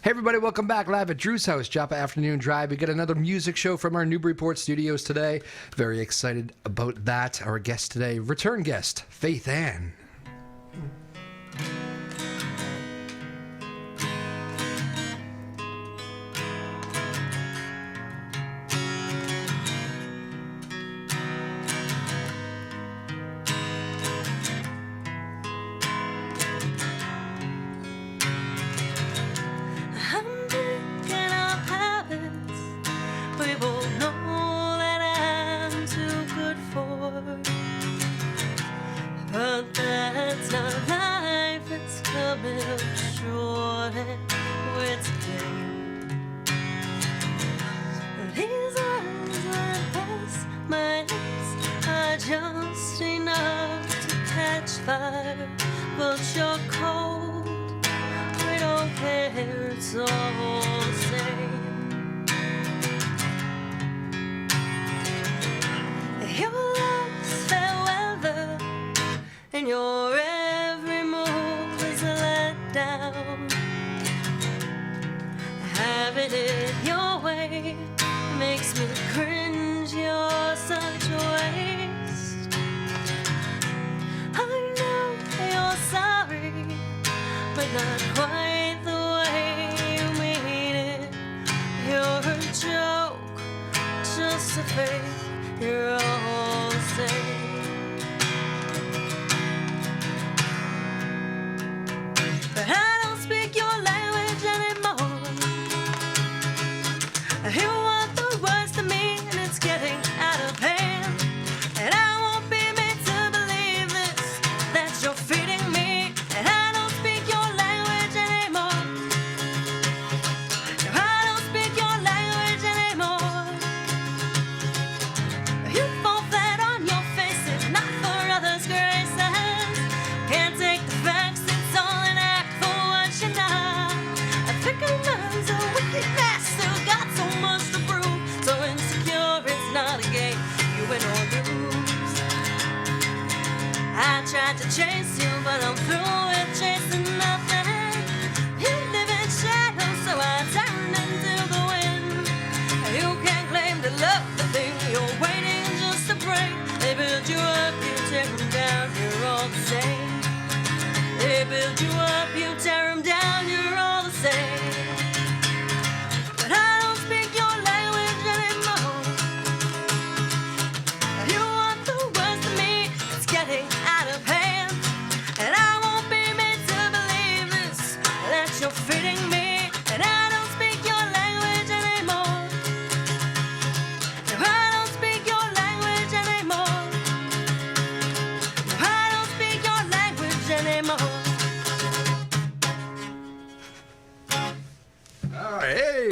Hey everybody, welcome back live at Drew's house, Joppa Afternoon Drive. We got another music show from our Newburyport studios today. Very excited about that. Our guest today, return guest, Faith Ann.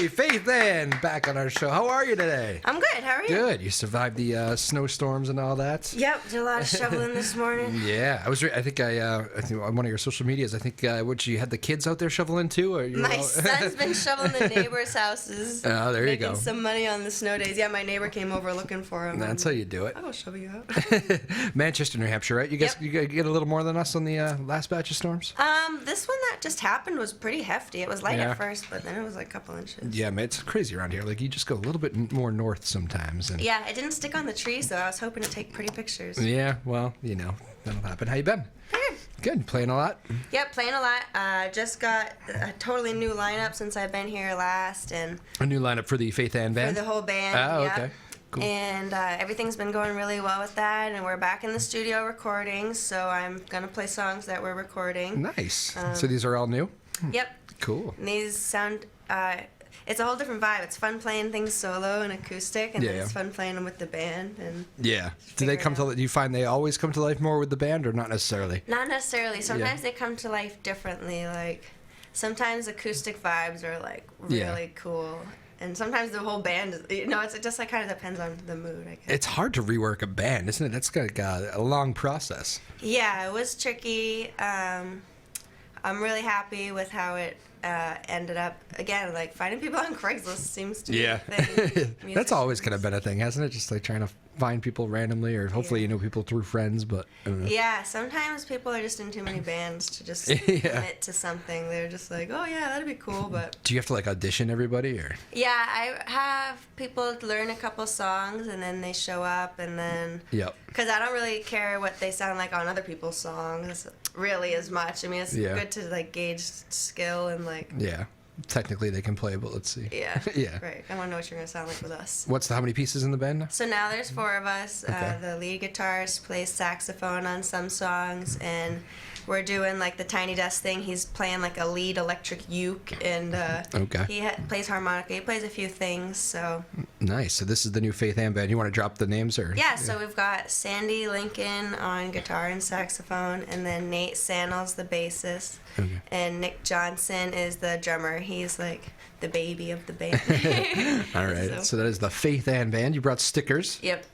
Faith Ann, back on our show. How are you today? I'm good. How are you? Good. You survived the snowstorms and all that? Yep. Did a lot of shoveling this morning. Yeah. I think on one of your social medias, I think, you had the kids out there shoveling too? Or my son's been shoveling the neighbors' houses. Oh, there you go. Making some money on the snow days. Yeah, my neighbor came over looking for him. That's how you do it. I'll shovel you out. Manchester, New Hampshire, right? You guys, you get a little more than us on the last batch of storms? This one that just happened was pretty hefty. It was light at first, but then it was like a couple inches. Yeah, man, it's crazy around here. Like, you just go a little bit more north sometimes. And yeah, it didn't stick on the trees, though. I was hoping to take pretty pictures. Yeah, well, that'll happen. How you been? Good. Playing a lot? Yep, playing a lot. Just got a totally new lineup since I've been here last. And a new lineup for the Faith Ann band? For the whole band, Oh, yep. okay. Cool. And everything's been going really well with that, and we're back in the studio recording, so I'm going to play songs that we're recording. Nice. So these are all new? Yep. Cool. And these sound... it's a whole different vibe. It's fun playing things solo and acoustic, and then it's fun playing them with the band. And yeah. Do they come to? Do you find they always come to life more with the band, or not necessarily? Not necessarily. Sometimes they come to life differently. Like sometimes acoustic vibes are like really cool, and sometimes the whole band is. It just like kind of depends on the mood, I guess. It's hard to rework a band, isn't it? That's like a long process. Yeah, it was tricky. I'm really happy with how it ended up again like finding people on Craigslist seems to be Yeah. a thing. That's always kind of been a thing, hasn't it? Just like trying to find people randomly, or hopefully you know people through friends, but I don't know. Yeah, sometimes people are just in too many bands to just Yeah. commit to something. They're just like, oh yeah, that'd be cool, but Do you have to like audition everybody, or? yeah, I have people learn a couple songs and then they show up, and then Yep. because I don't really care what they sound like on other people's songs really as much. I mean, it's Yeah. good to like gauge skill and like Yeah. Technically they can play, but let's see. yeah, Yeah. right. I want to know what you're gonna sound like with us. How many pieces in the band now? So now there's 4 of us. Okay. The lead guitarist plays saxophone on some songs, and we're doing like the Tiny Desk thing. He's playing like a lead electric uke, and Okay. he plays harmonica. He plays a few things. So Nice. So this is the new Faith Ann band. You want to drop the names, or? yeah, so we've got Sandy Lincoln on guitar and saxophone, and then Nate Sandals, the bassist, Okay. and Nick Johnson is the drummer. He's like the baby of the band. All right. So that is the Faith Ann band. You brought stickers. Yep.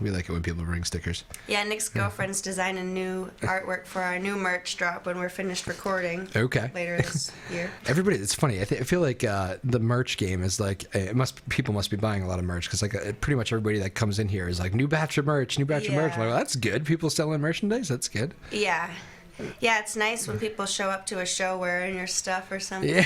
We like it when people bring stickers. Yeah, Nick's girlfriend's designing new artwork for our new merch drop when we're finished recording Okay. later this year. Everybody, it's funny. I feel like the merch game is like people must be buying a lot of merch, because like pretty much everybody that comes in here is like new batch of merch, new batch of merch. I'm like, well, that's good. People selling merchandise. That's good. Yeah. Yeah, it's nice when people show up to a show wearing your stuff or something. Yeah.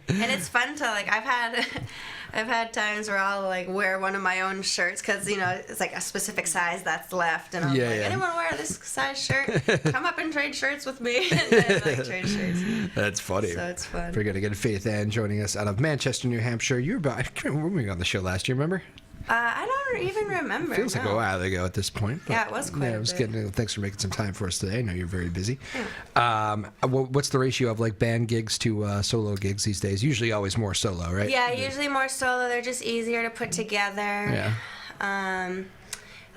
And it's fun to like I've had times where I'll like wear one of my own shirts because you know it's like a specific size that's left, and I'm Yeah, like, yeah. anyone wear this size shirt? Come up and trade shirts with me. And then like trade shirts. That's funny. So it's fun. We're gonna get Faith Ann joining us out of Manchester, New Hampshire. You were about, I can't remember when we were on the show last year. Remember? I don't even remember. Feels like no. a while ago at this point. but, Yeah, it was quite Yeah, a it was bit. getting. Thanks for making some time for us today. I know you're very busy. What's the ratio of like band gigs to solo gigs these days? Usually, always more solo, right? Yeah, usually more solo. They're just easier to put together. Yeah.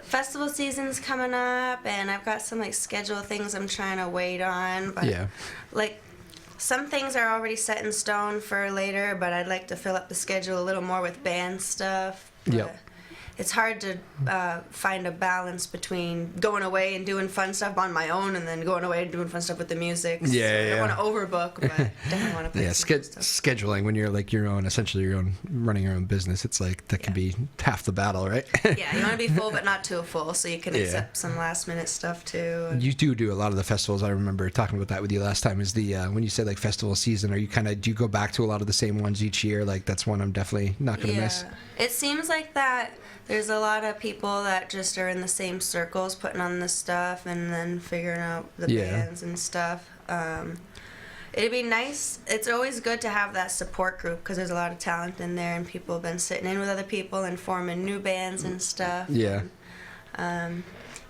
Festival season's coming up, and I've got some like schedule things I'm trying to wait on. But Yeah. like some things are already set in stone for later, but I'd like to fill up the schedule a little more with band stuff. But Yep. It's hard to find a balance between going away and doing fun stuff on my own, and then going away and doing fun stuff with the music. So Yeah, I yeah. don't want to overbook, but definitely want to play Yeah, some stuff. scheduling when you're like essentially your own, running your own business. It's like that can be half the battle, right? Yeah, you want to be full, but not too full, so you can Yeah. accept some last minute stuff too. And You do a lot of the festivals. I remember talking about that with you last time. Is the when you say like festival season, do you go back to a lot of the same ones each year? Like that's one I'm definitely not gonna miss. It seems like that there's a lot of people that just are in the same circles putting on this stuff and then figuring out the Yeah. bands and stuff. It'd be nice. It's always good to have that support group because there's a lot of talent in there, and people have been sitting in with other people and forming new bands and stuff. Yeah.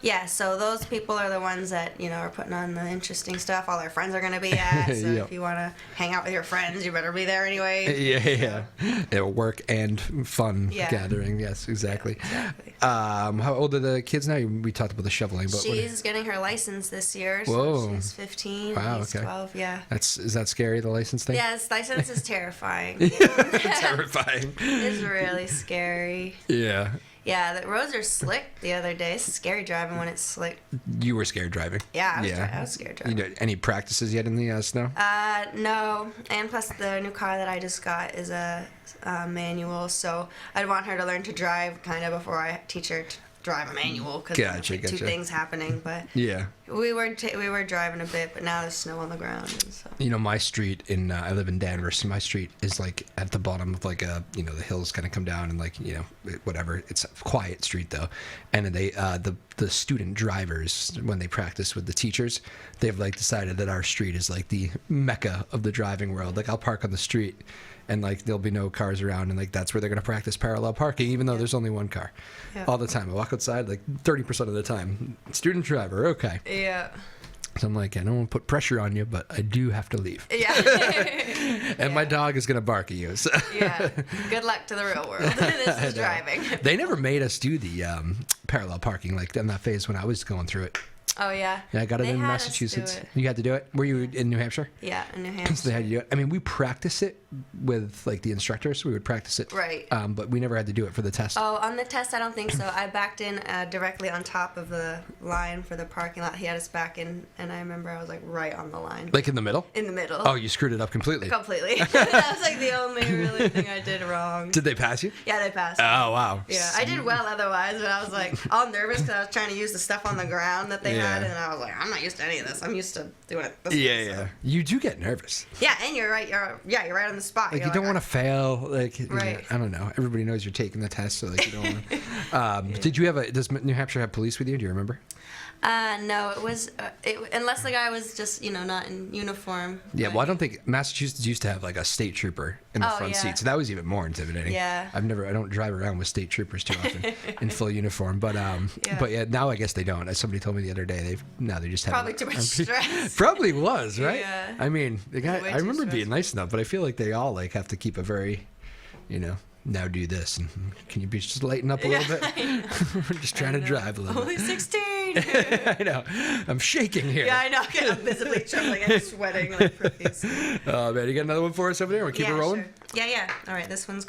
Yeah, so those people are the ones that, you know, are putting on the interesting stuff. All their friends are going to be at. So Yep. if you want to hang out with your friends, you better be there anyway. Yeah. Work and fun Yeah. gathering. Yes, exactly. Exactly. How old are the kids now? We talked about the shoveling, but She's getting her license this year, so Whoa. she's 15. Wow, He's okay. 12, yeah. is that scary, the license thing? Yes, license is terrifying. Terrifying. It's really scary. Yeah. Yeah, the roads are slick the other day. It's scary driving when it's slick. You were scared driving. Yeah, I was scared driving. Any practices yet in the snow? No, and plus the new car that I just got is a manual, so I'd want her to learn to drive kind of before I teach her to drive a manual because Gotcha. two things happening. But Yeah. we were driving a bit, but now there's snow on the ground. And so. You know, my street I live in Danvers, and my street is like at the bottom of like the hills kind of come down and like, whatever. It's a quiet street though. And they, the student drivers, when they practice with the teachers, they've like decided that our street is like the mecca of the driving world. Like I'll park on the street and like there'll be no cars around, and like that's where they're going to practice parallel parking, even though there's only one car. Yeah. All the time. I walk outside like 30% of the time. Student driver, okay. Yeah. So I'm like, I don't want to put pressure on you, but I do have to leave. Yeah. And my dog is going to bark at you. So. Yeah. Good luck to the real world. This is driving. They never made us do the parallel parking like in that phase when I was going through it. Oh, yeah. Yeah, I got it They in had us do Massachusetts. it. You had to do it? Were you in New Hampshire? Yeah, in New So Hampshire. they had to do it. I mean, we practice it with like the instructors. We would practice it. Right. But we never had to do it for the test. Oh, on the test, I don't think so. I backed in directly on top of the line for the parking lot. He had us back in, and I remember I was like right on the line. Like in the middle? In the middle. Oh, you screwed it up completely. Completely. That was like the only really thing I did wrong. Did they pass you? Yeah, they passed. Oh, wow. Yeah, I did well otherwise, but I was like all nervous because I was trying to use the stuff on the ground that they had, and I was like, I'm not used to any of this. I'm used to doing it this way. So. You do get nervous. Yeah, and you're right. You're right on the spot. Like, You're you don't want to fail. Like, Right. I don't know. Everybody knows you're taking the test, so like you don't want to. Did you have does New Hampshire have police with you? Do you remember? No, it was unless the guy was just not in uniform. Yeah, well, I don't think Massachusetts used to have like a state trooper in the front seat, so that was even more intimidating. Yeah. I don't drive around with state troopers too often in full uniform, but yeah, now I guess they don't. As somebody told me the other day, they just have Probably too much stress. Probably was, right? Yeah. I mean, the guy. Way I too remember being stressful. nice enough, but I feel like they all like have to keep a very, now do this, and can you be just lighten up a little bit? We're just trying to drive a little Only bit. 16. I know. I'm shaking here. Yeah, I know. I'm visibly trembling and sweating like profusely. Oh man, you got another one for us over there? We'll keep it rolling. Sure. Yeah. All right, that one's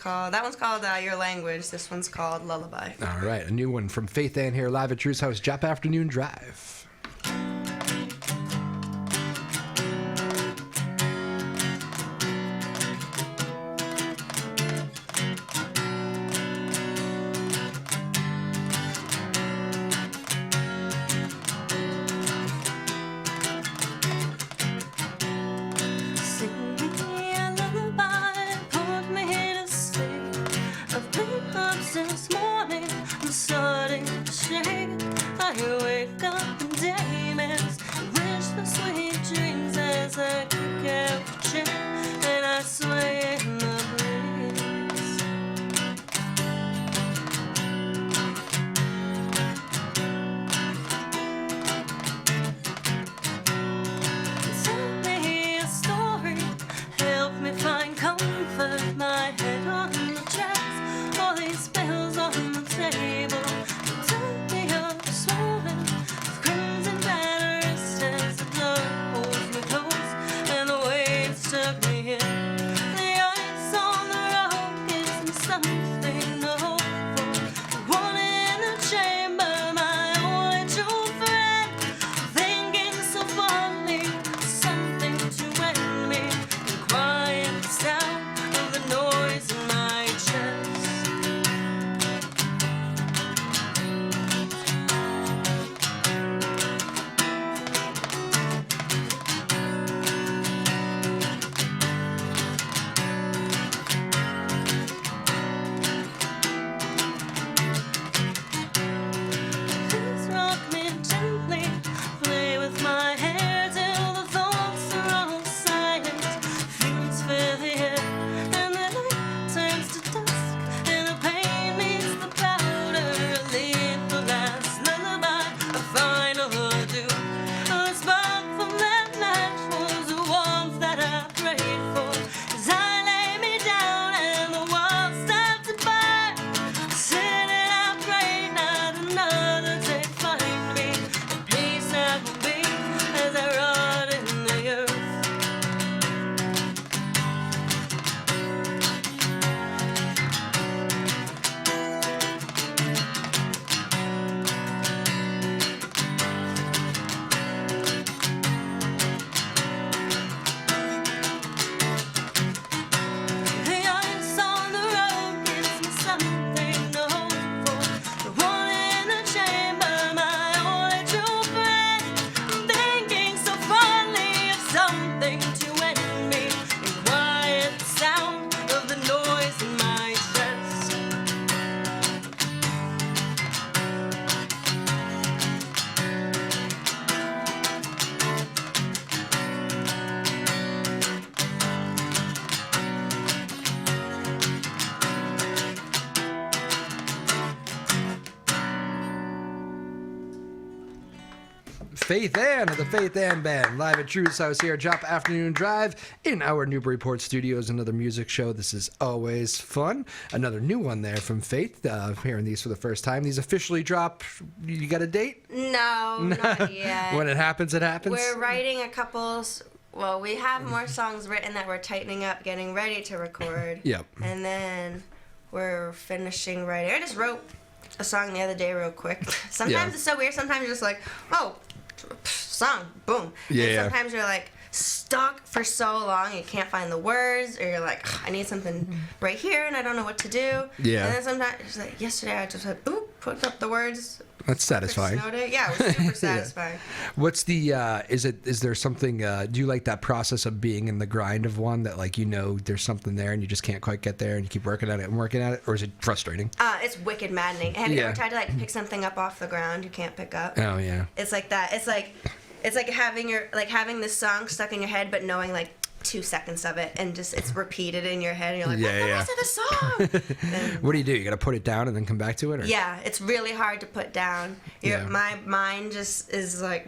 called Your Language. This one's called Lullaby. All right, a new one from Faith Ann here live at Drew's house, Joppa Afternoon Drive. Sing me a lullaby, put me to sleep. I've been up since morning, I'm starting to shake. I wake up and daydreams, wish for sweet dreams as I kick out the chair and I sway in the breeze. Tell me a story, help me find comfort. My head on the tracks, all these bills on the table. Tell me of the swollen, crimson batteries as the door holds me close, and the way it took me Faith Ann of the Faith Ann Band, live at Drew's house here at Joppa Afternoon Drive in our Newburyport studios. Another music show. This is always fun. Another new one there from Faith. Hearing these for the first time. These officially drop. You got a date? No, not yet. When it happens, it happens. We're writing a couple. Well, we have more songs written that we're tightening up, getting ready to record. Yep. And then we're finishing writing. I just wrote a song the other day real quick. Sometimes it's so weird. Sometimes you're just like, oh, song, boom. Yeah. And sometimes you're like stuck for so long you can't find the words, or you're like, I need something right here and I don't know what to do. Yeah. And then sometimes it's like yesterday I just like, put up the words. That's satisfying. Yeah, it was super satisfying. What's the is there something do you like that process of being in the grind of one that, like, you know, there's something there and you just can't quite get there and you keep working at it, or is it frustrating? It's wicked maddening. Have you ever tried to like pick something up off the ground you can't pick up? Oh yeah. It's like that. It's like having this song stuck in your head but knowing like 2 seconds of it, and just it's repeated in your head and you're like, what's the rest of the song? What do? You got to put it down and then come back to it? Or? Yeah, it's really hard to put down. My mind just is like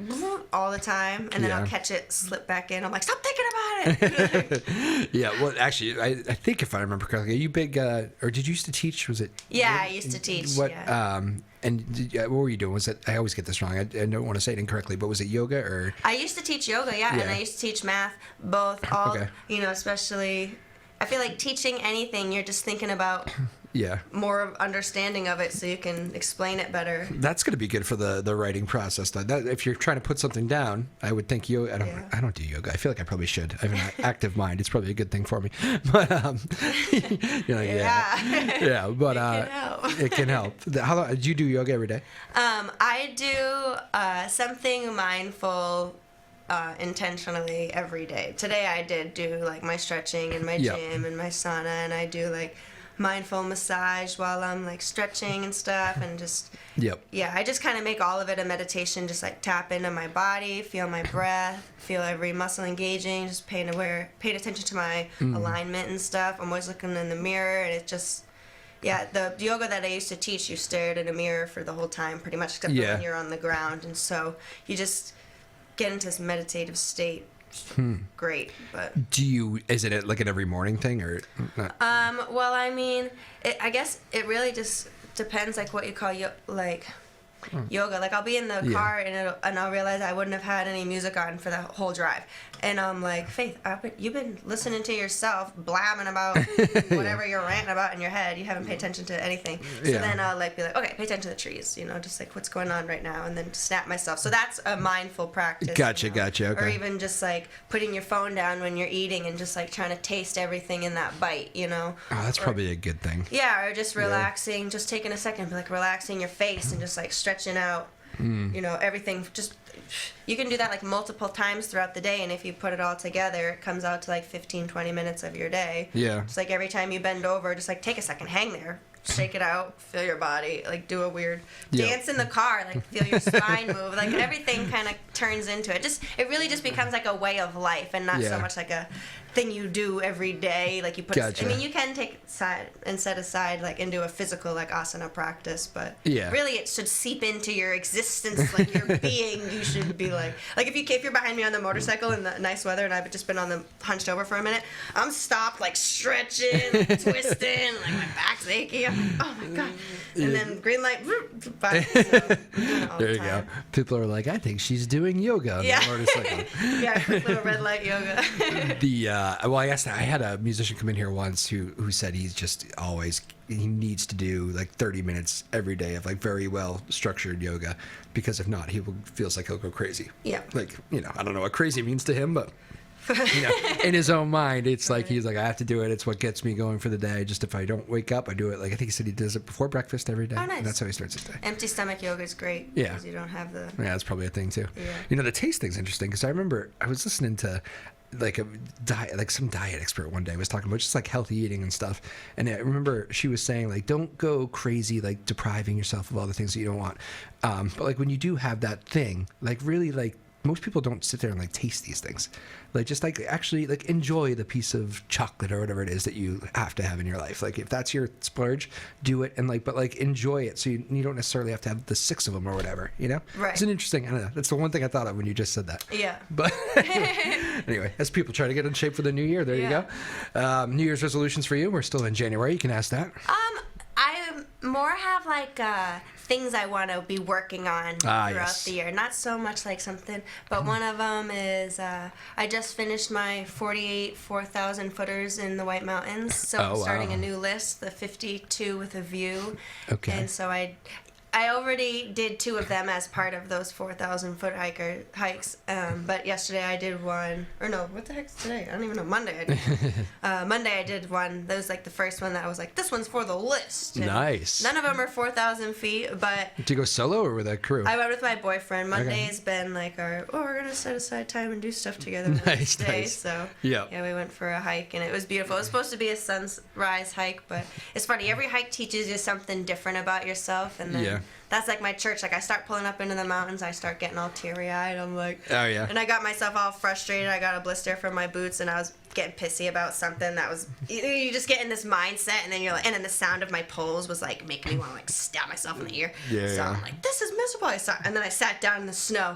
all the time, and then I'll catch it, slip back in. I'm like, stop thinking about it. Yeah, well, actually, I think if I remember correctly, are you big, or did you used to teach? Was it? Yeah, I used to teach. What? Yeah. And what were you doing? Was it? I always get this wrong. I don't want to say it incorrectly, but was it yoga or? I used to teach yoga, and I used to teach math, both. Especially, I feel like teaching anything, you're just thinking about more understanding of it so you can explain it better. That's going to be good for the writing process. That if you're trying to put something down, I would think yoga. I don't do yoga. I feel like I probably should. I have an active mind. It's probably a good thing for me. But you're like, but it can help. How long do you do yoga every day? I do something mindful intentionally every day. Today I did do like my stretching in my gym and my sauna, and I do like mindful massage while I'm like stretching and stuff, and just I just kind of make all of it a meditation, just like tap into my body, feel my breath, feel every muscle engaging, just paying attention to my alignment and stuff. I'm always looking in the mirror, and it just the yoga that I used to teach, you stared in a mirror for the whole time pretty much, except for when you're on the ground, and so you just get into this meditative state. Great, but is it like an every morning thing, or not? Well, I mean, I guess it really just depends, like what you call yoga. Like I'll be in the car and I'll realize I wouldn't have had any music on for the whole drive, and I'm like, Faith, you've been listening to yourself blabbing about whatever you're ranting about in your head. You haven't paid attention to anything. So then I'll be like, okay, pay attention to the trees, just like what's going on right now, and then snap myself. So that's a mindful practice. Gotcha. Okay. Or even just like putting your phone down when you're eating and just like trying to taste everything in that bite. Oh, that's probably a good thing. Yeah, or just relaxing, just taking a second, like relaxing your face and just like stretching out, everything. Just you can do that like multiple times throughout the day, and if you put it all together, it comes out to like 15-20 minutes of your day. Yeah. It's like every time you bend over, just like take a second, hang there, shake it out, feel your body, like do a weird dance in the car, like feel your spine move, like everything kind of turns into it. It really just becomes like a way of life, and not so much like a thing you do every day. Like you put, I mean, you can take aside and set aside like into a physical like asana practice, but really it should seep into your existence, like your being. You should be like if you're behind me on the motorcycle in the nice weather and I've just been hunched over for a minute, I'm stopped like stretching, twisting, like my back's achy. I'm like, oh my god, and then green light. Bye. So I'm doing it all there the you time. go. People are like, I think she's doing yoga on the motorcycle. Quick little red light yoga. I asked. I had a musician come in here once who said he's just he needs to do like 30 minutes every day of like very well structured yoga, because if not, feels like he'll go crazy. Yeah. Like, I don't know what crazy means to him, but in his own mind, it's like he's like, I have to do it. It's what gets me going for the day. Just if I don't wake up, I do it. Like I think he said he does it before breakfast every day. Oh, nice. And that's how he starts his day. Empty stomach yoga is great. Yeah. Because you don't have the. Yeah, that's probably a thing too. Yeah. The taste thing's interesting, because I remember I was listening to like some diet expert one day was talking about just like healthy eating and stuff, and I remember she was saying like, don't go crazy like depriving yourself of all the things that you don't want, but like when you do have that thing, like really like most people don't sit there and like taste these things. Like just like actually like enjoy the piece of chocolate or whatever it is that you have to have in your life. Like if that's your splurge, do it, and like but like enjoy it, so you don't necessarily have to have the 6 of them or whatever, you know. Right. It's an interesting. I don't know. That's the one thing I thought of when you just said that. Yeah. But anyway, as people try to get in shape for the new year, there you go. New Year's resolutions for you. We're still in January. You can ask that. I more have like things I want to be working on throughout yes. the year. Not so much like something, but one of them is I just finished my 48 4,000 footers in the White Mountains. So I'm starting a new list, the 52 with a view. Okay. And so I already did 2 of them as part of those 4,000 foot hikes. But yesterday I did one, or no, what the heck's today? I don't even know. Monday I did. Monday I did one. That was like the first one that I was like, this one's for the list. And nice. None of them are 4,000 feet, but Did you go solo or with a crew? I went with my boyfriend. Monday Okay. has been like we're gonna set aside time and do stuff together Nice, today. nice. So Yeah. we went for a hike and it was beautiful. It was supposed to be a sunrise hike, but it's funny. Every hike teaches you something different about yourself, and then. Yeah. That's like my church. Like I start pulling up into the mountains, I start getting all teary-eyed. I'm like, Oh yeah. and I got myself all frustrated. I got a blister from my boots, and I was getting pissy about something that was. You just get in this mindset, and then you're like, and then the sound of my poles was like making me want to like stab myself in the ear. Yeah, So yeah. I'm like, this is miserable. And then I sat down in the snow.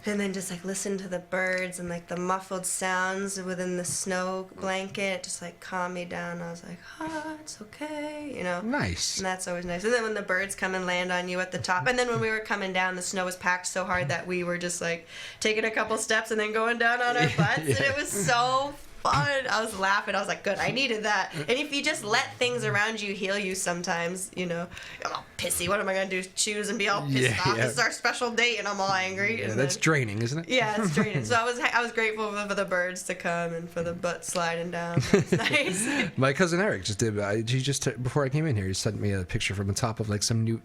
And then just like listen to the birds and like the muffled sounds within the snow blanket, it just like calmed me down. I was like, it's okay, you know. Nice. And that's always nice. And then when the birds come and land on you at the top, and then when we were coming down, the snow was packed so hard that we were just like taking a couple steps and then going down on our butts, and it was so fun. I was laughing. I was like, good, I needed that. And if you just let things around you heal you sometimes, you know, I'm all pissy. What am I going to do? Choose and be all pissed off? This is our special date, and I'm all angry. Yeah, and that's then, draining, isn't it? yeah, it's draining. So I was grateful for the birds to come and for the butt sliding down. It's nice. My cousin Eric just did. He just before I came in here, he sent me a picture from the top of like some New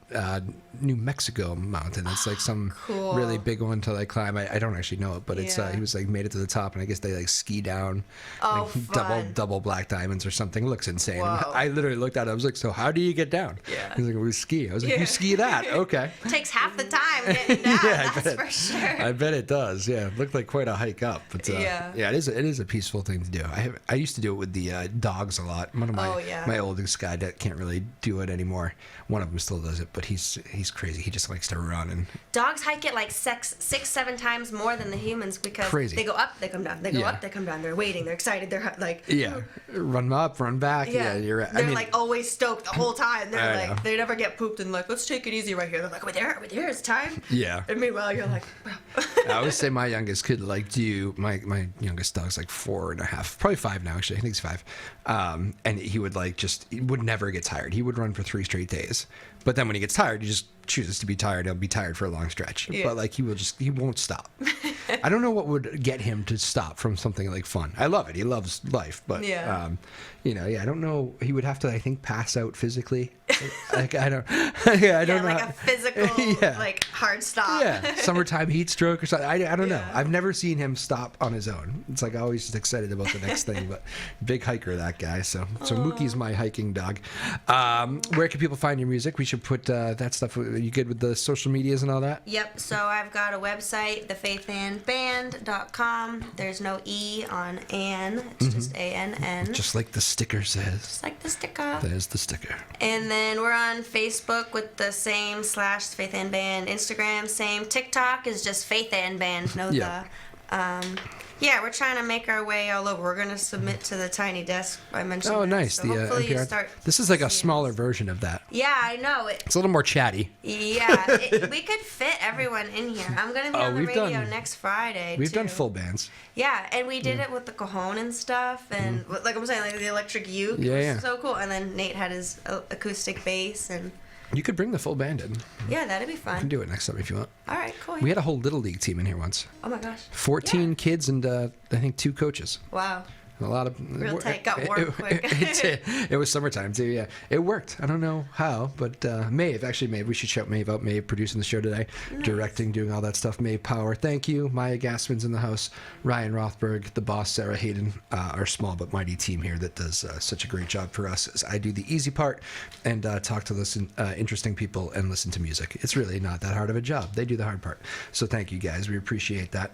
Mexico mountain. It's like some Cool. really big one to like climb. I don't actually know it, but it's Yeah. he was like made it to the top, and I guess they like ski down. Oh, like, fun. double black diamonds or something. It looks insane. Whoa. I literally looked at it. I was like, so how do you get down? Yeah. He's like, we ski. I was like, Yeah. you ski that? Okay. Takes half the time getting down, Yeah, I that's bet. for sure. I bet it does. Yeah, it looked like quite a hike up. But Yeah. it is a peaceful thing to do. I used to do it with the dogs a lot. One of my oldest guy that can't really do it anymore. One of them still does it, but he's crazy. He just likes to run and Dogs hike it like 6-7 times more than the humans because Crazy. they go up, they come down. They go Yeah. up, they come down. They're waiting. They're excited. They're like, run up, run back. Yeah, you're right. They're like always stoked the whole time. They're I like know. they never get pooped and like let's take it easy right here. They're like we're there, it's time. Yeah. And meanwhile you're like, bro. I always say my youngest could like do my youngest dog's like 4.5, probably 5 now actually. I think he's 5. And he would like he would never get tired. He would run for 3 straight days. But then when he gets tired, he just chooses to be tired. He'll be tired for a long stretch. Yeah. But like he won't stop. I don't know what would get him to stop from something like fun. I love it. He loves life, but Yeah. I don't know. He would have to, I think, pass out physically. Like I don't know. Like a physical Yeah. like hard stop. Yeah, summertime heat stroke or something. I don't know. Yeah. I've never seen him stop on his own. It's like always just excited about the next thing. But big hiker, that guy. So Mookie's my hiking dog. Where can people find your music? We should put that stuff. Are you good with the social medias and all that? Yep, so I've got a website, thefaithandband.com. There's no E on Ann, it's just A-N-N. Just like the sticker says. Just like the sticker. There's the sticker. And then we're on Facebook with the same / Faith and Band. Instagram, same. TikTok is just Faith and Band, no Yeah. Yeah, we're trying to make our way all over. We're going to submit to the Tiny Desk. I mentioned Oh, that, nice. so The hopefully you NPR. start This is like a seeing smaller us. version of that. Yeah, I know. It's a little more chatty. Yeah, we could fit everyone in here. I'm going to be on the we've radio done- next Friday, We've too. done full bands. Yeah, and we did it with the cajon and stuff, and like I'm saying, like the electric uke. Yeah, It was yeah. so cool. And then Nate had his acoustic bass, and You could bring the full band in. yeah, that'd be You can fun. do it next time if you want. All right, cool. We had a whole little league team in here once. Oh my gosh. 14 kids and I think 2 coaches. Wow. A lot of Real tight, got warm quick. It was summertime too. Yeah, it worked. I don't know how, but Maeve, we should shout Maeve out. Maeve producing the show today, directing, doing all that stuff. Maeve Power, thank you. Maya Gassman's in the house. Ryan Rothberg, the boss, Sarah Hayden, our small but mighty team here that does such a great job for us. As I do the easy part and talk to interesting people and listen to music. It's really not that hard of a job. They do the hard part. So thank you guys. We appreciate that.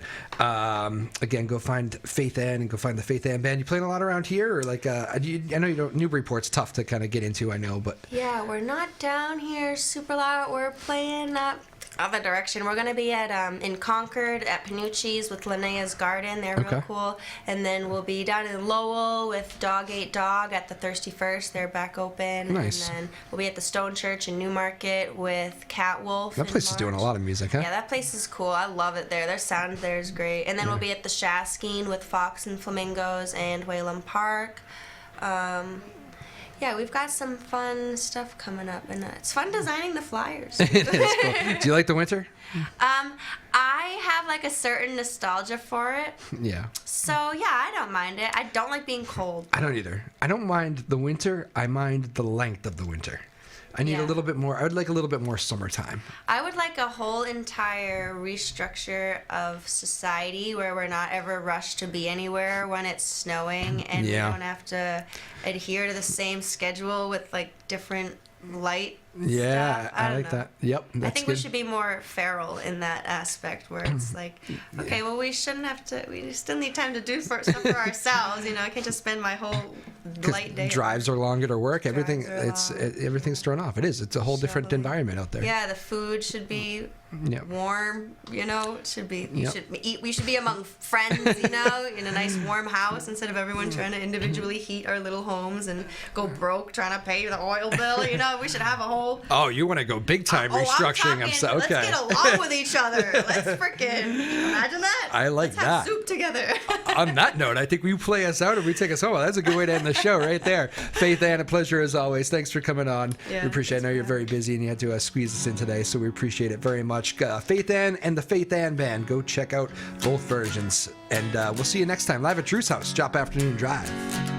Again, go find Faith Ann and go find the Faith Ann Band. You playing a lot around here, or like I know you don't. Newburyport's tough to kind of get into. I know, but yeah, we're not down here super loud. We're playing up other direction. We're gonna be at in Concord at Panucci's with Linnea's Garden. They're real cool. And then we'll be down in Lowell with Dog Ate Dog at the Thirsty First. They're back open. Nice. And then we'll be at the Stone Church in Newmarket with Catwolf. That place is doing a lot of music, huh? Yeah, that place is cool. I love it there. Their sound there is great. And then we'll be at the Shaskeen with Fox and Flamingos and Whalum Park. Yeah, we've got some fun stuff coming up, and it's fun designing the flyers. That's cool. Do you like the winter? I have like a certain nostalgia for it. Yeah. So yeah, I don't mind it. I don't like being cold. I don't either. I don't mind the winter. I mind the length of the winter. I need a little bit more. I would like a little bit more summertime. I would like a whole entire restructure of society where we're not ever rushed to be anywhere when it's snowing, and we don't have to adhere to the same schedule with like different light stuff. I like that. Yep, that's I think good. we should be more feral in that aspect where it's like, okay, well, we shouldn't have to, we still need time to do stuff for ourselves, you know. I can't just spend my whole light day. Drives are longer to work. Everything's thrown off. It's a whole different environment out there. Yeah, the food should be warm, you know. It should be, we should be among friends, you know, in a nice warm house instead of everyone trying to individually heat our little homes and go broke trying to pay the oil bill, you know. We should have a whole. Oh, you want to go big time restructuring? I'm so okay. Let's get along with each other. Let's freaking imagine that. I like Let's have soup together. On that note, I think we play us out and we take us home. That's a good way to end the show right there. Faith Ann, a pleasure as always. Thanks for coming on. Yeah, we appreciate it. I know you're very busy and you had to squeeze us in today, so we appreciate it very much. Faith Ann and the Faith Ann Band. Go check out both versions. And we'll see you next time live at Drew's house, Joppa Afternoon Drive.